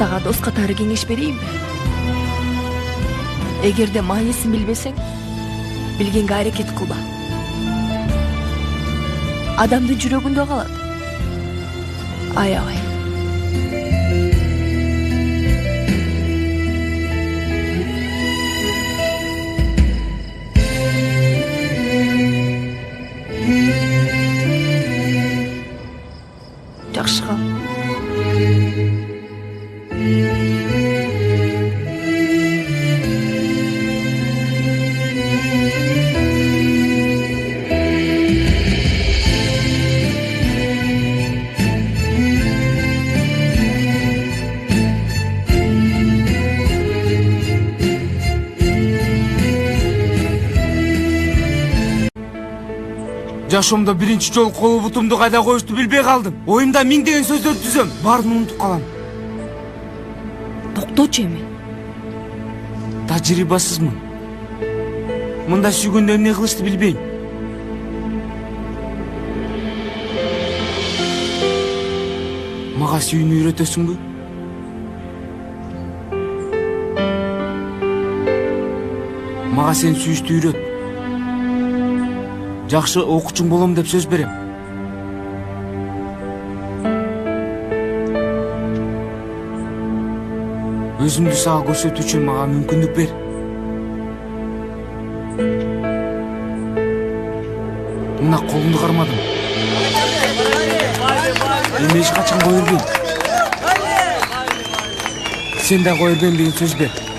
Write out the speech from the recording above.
Сага дос катары кеңеш берейинби? Эгерде маанисин билбесең, билгенге аракет кылба. Адамдын жүрөгүндө калат. Аябай. Жакшы кал. Жашоомдо биринчи жолу кол бутумду кайда коюшту билбей калдым. Оюмда миңдеген сөздөрдү түзөм, баарын унутуп калам. Токточу эми. Тажрыйбасызмын. Мында сүйгөндө эмне кылышты билбейм. Мага сүйүүнү үйрөтөсүңбү? Мага сен сүйүштү үйрөт. Жакшы окуучуң болом деп сөз берем. Өзүмдү сага көрсөтүү үчүн мага мүмкүндүк бер. Мына колумду кармадым. Эми эч качан кое бербейм. Сен да кое бербейм деген сөз бер.